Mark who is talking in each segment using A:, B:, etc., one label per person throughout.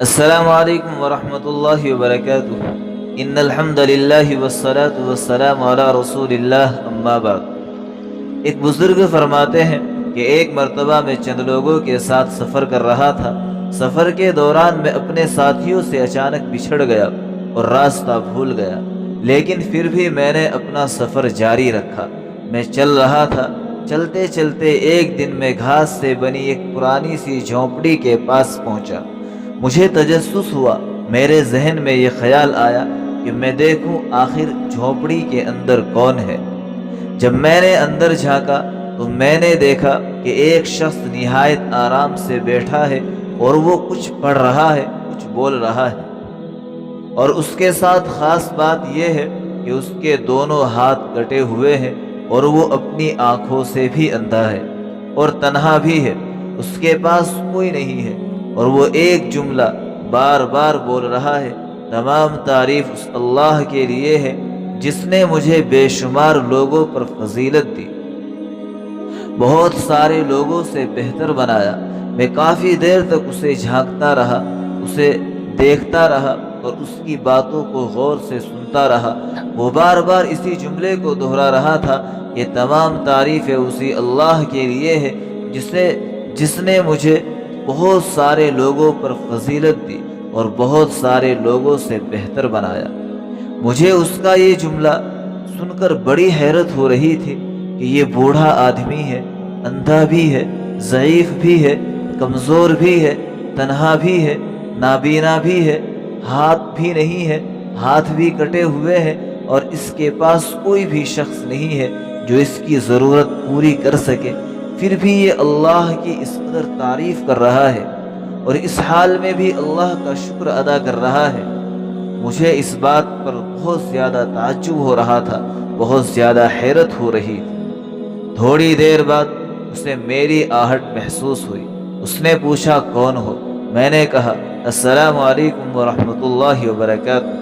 A: السلام علیکم ورحمۃ اللہ وبرکاتہ۔ ان الحمد للہ والصلاة والسلام علی رسول اللہ، اما بعد۔ ایک بزرگ فرماتے ہیں کہ ایک مرتبہ میں چند لوگوں کے ساتھ سفر کر رہا تھا۔ سفر کے دوران میں اپنے ساتھیوں سے اچانک بچھڑ گیا اور راستہ بھول گیا، لیکن پھر بھی میں نے اپنا سفر جاری رکھا۔ میں چل رہا تھا، چلتے چلتے ایک دن میں گھاس سے بنی ایک پرانی سی جھونپڑی کے پاس پہنچا۔ مجھے تجسس ہوا، میرے ذہن میں یہ خیال آیا کہ میں دیکھوں آخر جھونپڑی کے اندر کون ہے۔ جب میں نے اندر جھانکا تو میں نے دیکھا کہ ایک شخص نہایت آرام سے بیٹھا ہے اور وہ کچھ پڑھ رہا ہے، کچھ بول رہا ہے، اور اس کے ساتھ خاص بات یہ ہے کہ اس کے دونوں ہاتھ کٹے ہوئے ہیں اور وہ اپنی آنکھوں سے بھی اندھا ہے اور تنہا بھی ہے۔ اس کے پاس کوئی نہیں ہے اور وہ ایک جملہ بار بار بول رہا ہے، تمام تعریف اس اللہ کے لیے ہے جس نے مجھے بے شمار لوگوں پر فضیلت دی، بہت سارے لوگوں سے بہتر بنایا۔ میں کافی دیر تک اسے جھانکتا رہا، اسے دیکھتا رہا اور اس کی باتوں کو غور سے سنتا رہا۔ وہ بار بار اسی جملے کو دہرا رہا تھا کہ تمام تعریفیں اسی اللہ کے لیے ہے جس نے مجھے بہت سارے لوگوں پر فضیلت دی اور بہت سارے لوگوں سے بہتر بنایا۔ مجھے اس کا یہ جملہ سن کر بڑی حیرت ہو رہی تھی کہ یہ بوڑھا آدمی ہے، اندھا بھی ہے، ضعیف بھی ہے، کمزور بھی ہے، تنہا بھی ہے، نابینا بھی ہے، ہاتھ بھی نہیں ہے، ہاتھ بھی کٹے ہوئے ہیں، اور اس کے پاس کوئی بھی شخص نہیں ہے جو اس کی ضرورت پوری کر سکے۔ پھر بھی یہ اللہ کی اس قدر تعریف کر رہا ہے اور اس حال میں بھی اللہ کا شکر ادا کر رہا ہے۔ مجھے اس بات پر بہت زیادہ تعجب ہو رہا تھا، بہت زیادہ حیرت ہو رہی تھی۔ تھوڑی دیر بعد اسے میری آہٹ محسوس ہوئی۔ اس نے پوچھا، کون ہو؟ میں نے کہا، السلام علیکم ورحمۃ اللہ وبرکاتہ۔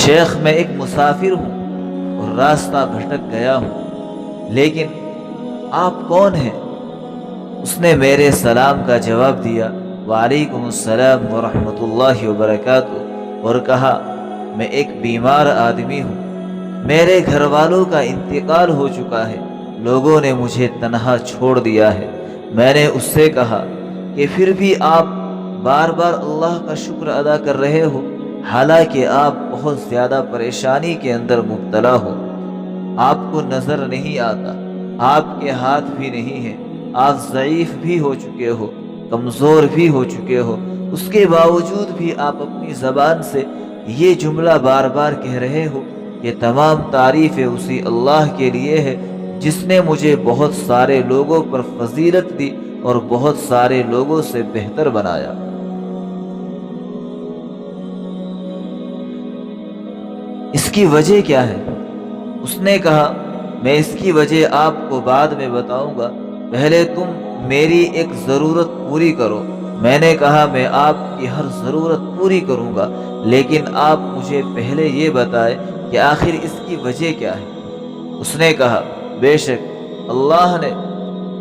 A: شیخ، میں ایک مسافر ہوں اور راستہ بھٹک گیا ہوں، لیکن آپ کون ہیں؟ اس نے میرے سلام کا جواب دیا، وعلیکم السلام ورحمۃ اللہ وبرکاتہ، اور کہا، میں ایک بیمار آدمی ہوں، میرے گھر والوں کا انتقال ہو چکا ہے، لوگوں نے مجھے تنہا چھوڑ دیا ہے۔ میں نے اس سے کہا کہ پھر بھی آپ بار بار اللہ کا شکر ادا کر رہے ہو، حالانکہ آپ بہت زیادہ پریشانی کے اندر مبتلا ہو، آپ کو نظر نہیں آتا، آپ کے ہاتھ بھی نہیں ہیں، آپ ضعیف بھی ہو چکے ہو، کمزور بھی ہو چکے ہو، اس کے باوجود بھی آپ اپنی زبان سے یہ جملہ بار بار کہہ رہے ہو کہ تمام تعریفیں اسی اللہ کے لیے ہے جس نے مجھے بہت سارے لوگوں پر فضیلت دی اور بہت سارے لوگوں سے بہتر بنایا۔ اس کی وجہ کیا ہے؟ اس نے کہا، میں اس کی وجہ آپ کو بعد میں بتاؤں گا، پہلے تم میری ایک ضرورت پوری کرو۔ میں نے کہا، میں آپ کی ہر ضرورت پوری کروں گا، لیکن آپ مجھے پہلے یہ بتائیں کہ آخر اس کی وجہ کیا ہے۔ اس نے کہا، بے شک اللہ نے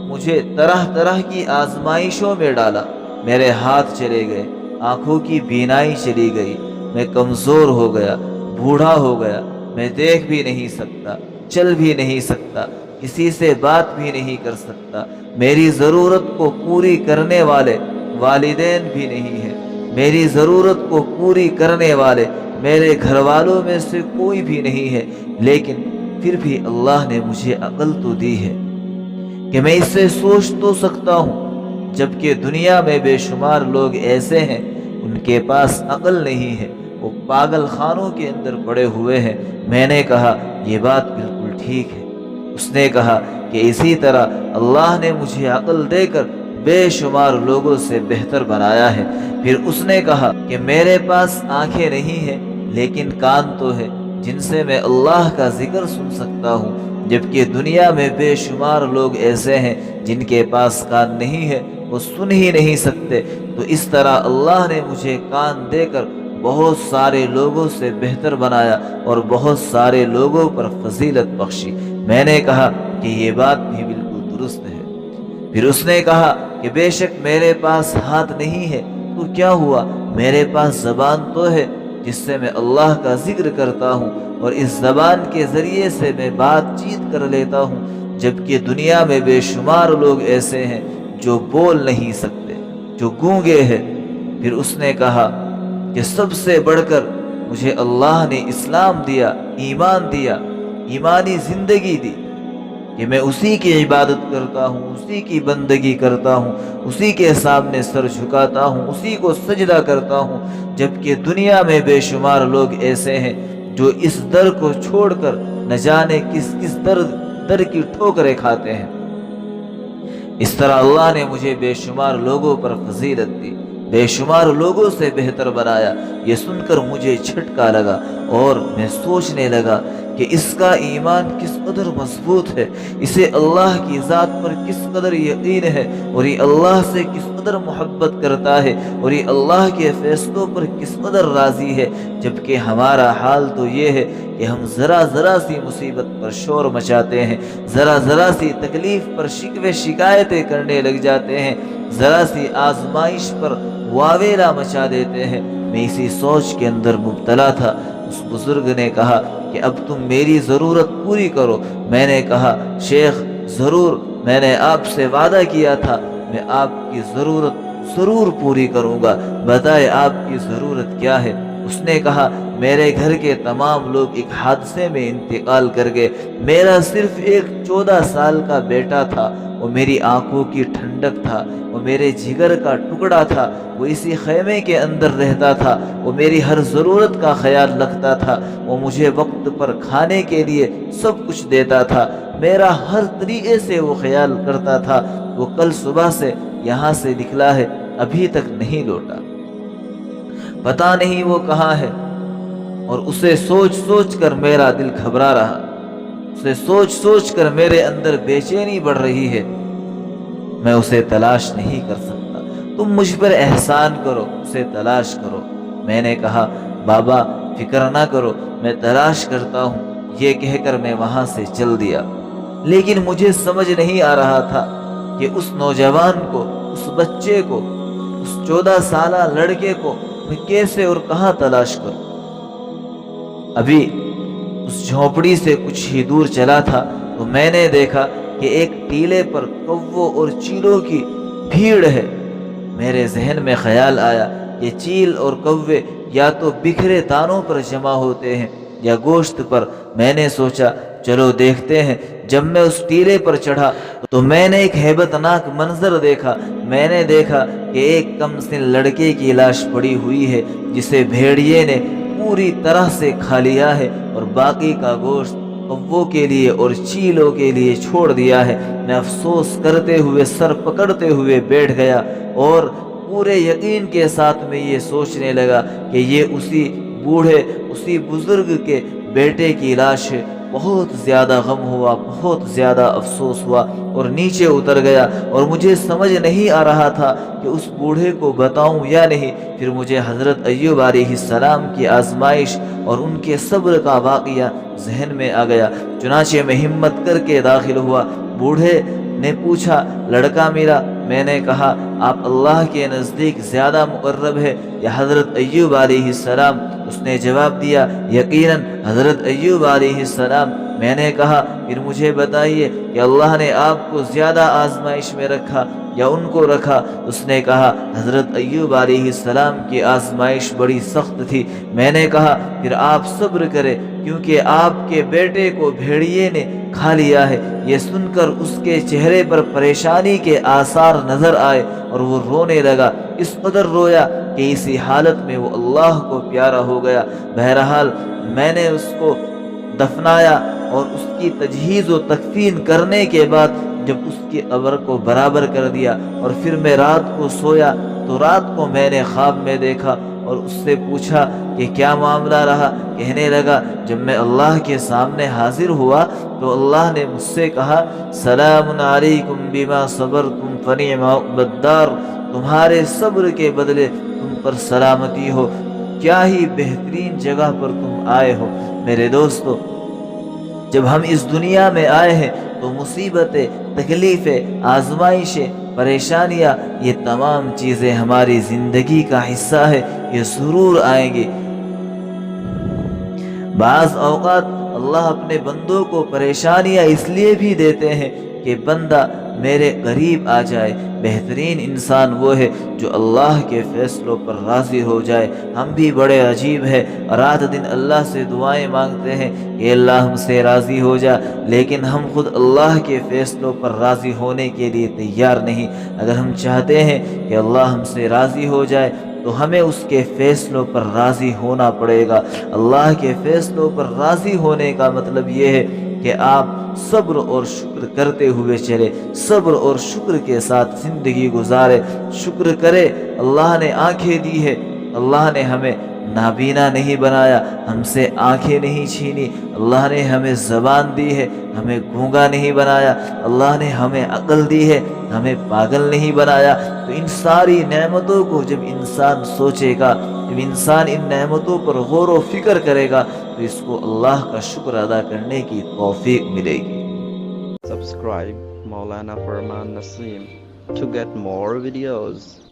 A: مجھے طرح طرح کی آزمائشوں میں ڈالا، میرے ہاتھ چلے گئے، آنکھوں کی بینائی چلی گئی، میں کمزور ہو گیا، بوڑھا ہو گیا، میں دیکھ بھی نہیں سکتا، چل بھی نہیں سکتا، کسی سے بات بھی نہیں کر سکتا، میری ضرورت کو پوری کرنے والے والدین بھی نہیں ہیں، میری ضرورت کو پوری کرنے والے میرے گھر والوں میں سے کوئی بھی نہیں ہے، لیکن پھر بھی اللہ نے مجھے عقل تو دی ہے کہ میں اس سے سوچ تو سکتا ہوں، جبکہ دنیا میں بے شمار لوگ ایسے ہیں ان کے پاس عقل نہیں ہے، وہ پاگل خانوں کے اندر پڑے ہوئے ہیں۔ میں نے کہا، یہ بات بالکل ٹھیک ہے۔ اس نے کہا کہ اسی طرح اللہ نے مجھے عقل دے کر بے شمار لوگوں سے بہتر بنایا ہے۔ پھر اس نے کہا کہ میرے پاس آنکھیں نہیں ہیں، لیکن کان تو ہے جن سے میں اللہ کا ذکر سن سکتا ہوں، جبکہ دنیا میں بے شمار لوگ ایسے ہیں جن کے پاس کان نہیں ہے، وہ سن ہی نہیں سکتے۔ تو اس طرح اللہ نے مجھے کان دے کر بہت سارے لوگوں سے بہتر بنایا اور بہت سارے لوگوں پر فضیلت بخشی۔ میں نے کہا کہ یہ بات بھی بالکل درست ہے۔ پھر اس نے کہا کہ بے شک میرے پاس ہاتھ نہیں ہے، تو کیا ہوا، میرے پاس زبان تو ہے جس سے میں اللہ کا ذکر کرتا ہوں اور اس زبان کے ذریعے سے میں بات چیت کر لیتا ہوں، جبکہ دنیا میں بے شمار لوگ ایسے ہیں جو بول نہیں سکتے، جو گونگے ہیں۔ پھر اس نے کہا کہ سب سے بڑھ کر مجھے اللہ نے اسلام دیا، ایمان دیا، ایمانی زندگی دی، کہ میں اسی کی عبادت کرتا ہوں، اسی کی بندگی کرتا ہوں، اسی کے سامنے سر جھکاتا ہوں، اسی کو سجدہ کرتا ہوں، جبکہ دنیا میں بے شمار لوگ ایسے ہیں جو اس در کو چھوڑ کر نہ جانے کس کس در کی ٹھوکریں کھاتے ہیں۔ اس طرح اللہ نے مجھے بے شمار لوگوں پر فضیلت دی، بے شمار لوگوں سے بہتر بنایا۔ یہ سن کر مجھے جھٹکا لگا اور میں سوچنے لگا کہ اس کا ایمان کس قدر مضبوط ہے، اسے اللہ کی ذات پر کس قدر یقین ہے، اور یہ اللہ سے کس قدر محبت کرتا ہے، اور یہ اللہ کے فیصلوں پر کس قدر راضی ہے، جبکہ ہمارا حال تو یہ ہے کہ ہم ذرا ذرا سی مصیبت پر شور مچاتے ہیں، ذرا ذرا سی تکلیف پر شکوے شکایتیں کرنے لگ جاتے ہیں، ذرا سی آزمائش پر واویلا مچا دیتے ہیں۔ میں اسی سوچ کے اندر مبتلا تھا۔ اس بزرگ نے کہا کہ اب تم میری ضرورت پوری کرو۔ میں نے کہا شیخ ضرور، میں نے آپ سے وعدہ کیا تھا میں آپ کی ضرورت ضرور پوری کروں گا، بتائے آپ کی ضرورت کیا ہے؟ اس نے کہا میرے گھر کے تمام لوگ ایک حادثے میں انتقال کر گئے، میرا صرف ایک 14 سال کا بیٹا تھا، وہ میری آنکھوں کی ٹھنڈک تھا، وہ میرے جگر کا ٹکڑا تھا، وہ اسی خیمے کے اندر رہتا تھا، وہ میری ہر ضرورت کا خیال رکھتا تھا، وہ مجھے وقت پر کھانے کے لیے سب کچھ دیتا تھا، میرا ہر طریقے سے وہ خیال کرتا تھا۔ وہ کل صبح سے یہاں سے نکلا ہے، ابھی تک نہیں لوٹا، پتہ نہیں وہ کہاں ہے، اور اسے سوچ سوچ کر میرا دل گھبرا رہا، اسے سوچ سوچ کر میرے اندر بے چینی بڑھ رہی ہے، میں اسے تلاش نہیں کر سکتا، تم مجھ پر احسان کرو، اسے تلاش کرو۔ میں نے کہا بابا فکر نہ کرو، میں تلاش کرتا ہوں، یہ کہہ کر میں وہاں سے چل دیا۔ لیکن مجھے سمجھ نہیں آ رہا تھا کہ اس نوجوان کو، اس بچے کو، اس 14 سالہ لڑکے کو میں کیسے اور کہاں تلاش کروں۔ ابھی اس جھونپڑی سے کچھ ہی دور چلا تھا تو میں نے دیکھا کہ ایک ٹیلے پر کووں اور چیلوں کی بھیڑ ہے۔ میرے ذہن میں خیال آیا یہ چیل اور کوے یا تو بکھرے دانوں پر جمع ہوتے ہیں یا گوشت پر۔ میں نے سوچا چلو دیکھتے ہیں۔ جب میں اس ٹیلے پر چڑھا تو میں نے ایک ہیبت ناک منظر دیکھا۔ میں نے دیکھا کہ ایک کم سن لڑکے کی لاش پڑی ہوئی ہے جسے بھیڑیے نے پوری طرح سے کھا لیا ہے اور باقی کا گوشت کووں کے لیے اور چیلوں کے لیے چھوڑ دیا ہے۔ میں افسوس کرتے ہوئے سر پکڑتے ہوئے بیٹھ گیا اور پورے یقین کے ساتھ میں یہ سوچنے لگا کہ یہ اسی بوڑھے، اسی بزرگ کے بیٹے کی لاش ہے۔ بہت زیادہ غم ہوا، بہت زیادہ افسوس ہوا اور نیچے اتر گیا، اور مجھے سمجھ نہیں آ رہا تھا کہ اس بوڑھے کو بتاؤں یا نہیں۔ پھر مجھے حضرت ایوب علیہ السلام کی آزمائش اور ان کے صبر کا واقعہ ذہن میں آ گیا۔ چنانچہ میں ہمت کر کے داخل ہوا۔ بوڑھے نے پوچھا لڑکا میرا؟ میں نے کہا آپ اللہ کے نزدیک زیادہ مقرب ہے یا حضرت ایوب علیہ السلام؟ اس نے جواب دیا یقیناً حضرت ایوب علیہ السلام۔ میں نے کہا پھر مجھے بتائیے کہ اللہ نے آپ کو زیادہ آزمائش میں رکھا یا ان کو رکھا؟ اس نے کہا حضرت ایوب علیہ السلام کی آزمائش بڑی سخت تھی۔ میں نے کہا پھر آپ صبر کریں کیونکہ آپ کے بیٹے کو بھیڑیے نے کھا لیا ہے۔ یہ سن کر اس کے چہرے پر پریشانی کے آثار نظر آئے اور وہ رونے لگا، اس قدر رویا کہ اسی حالت میں وہ اللہ کو پیارا ہو گیا۔ بہرحال میں نے اس کو دفنایا اور اس کی تجہیز و تکفین کرنے کے بعد جب اس کی قبر کو برابر کر دیا اور پھر میں رات کو سویا تو رات کو میں نے خواب میں دیکھا اور اس سے پوچھا کہ کیا معاملہ رہا؟ کہنے لگا جب میں اللہ کے سامنے حاضر ہوا تو اللہ نے مجھ سے کہا سلام علیکم بما صبرتم فنعم عقبی الدار، تمہارے صبر کے بدلے تم پر سلامتی ہو، کیا ہی بہترین جگہ پر تم آئے ہو۔ میرے دوستو، جب ہم اس دنیا میں آئے ہیں تو مصیبتیں، تکلیفیں، آزمائشیں، پریشانیاں، یہ تمام چیزیں ہماری زندگی کا حصہ ہے، یہ ضرور آئیں گی۔ بعض اوقات اللہ اپنے بندوں کو پریشانیاں اس لیے بھی دیتے ہیں کہ بندہ میرے قریب آ جائے۔ بہترین انسان وہ ہے جو اللہ کے فیصلوں پر راضی ہو جائے۔ ہم بھی بڑے عجیب ہیں، رات دن اللہ سے دعائیں مانگتے ہیں کہ اللہ ہم سے راضی ہو جا، لیکن ہم خود اللہ کے فیصلوں پر راضی ہونے کے لیے تیار نہیں۔ اگر ہم چاہتے ہیں کہ اللہ ہم سے راضی ہو جائے تو ہمیں اس کے فیصلوں پر راضی ہونا پڑے گا۔ اللہ کے فیصلوں پر راضی ہونے کا مطلب یہ ہے کہ آپ صبر اور شکر کرتے ہوئے چلے، صبر اور شکر کے ساتھ زندگی گزارے۔ شکر کرے، اللہ نے آنکھیں دی ہے، اللہ نے ہمیں نابینا نہیں بنایا، ہم سے آنکھیں نہیں چھینی، اللہ نے ہمیں زبان دی ہے، ہمیں گونگا نہیں بنایا، اللہ نے ہمیں عقل دی ہے، ہمیں پاگل نہیں بنایا۔ تو ان ساری نعمتوں کو جب انسان سوچے گا، جب انسان ان نعمتوں پر غور و فکر کرے گا تو اس کو اللہ کا شکر ادا کرنے کی توفیق ملے گی۔
B: Subscribe Maulana Farman Naseem to get more videos.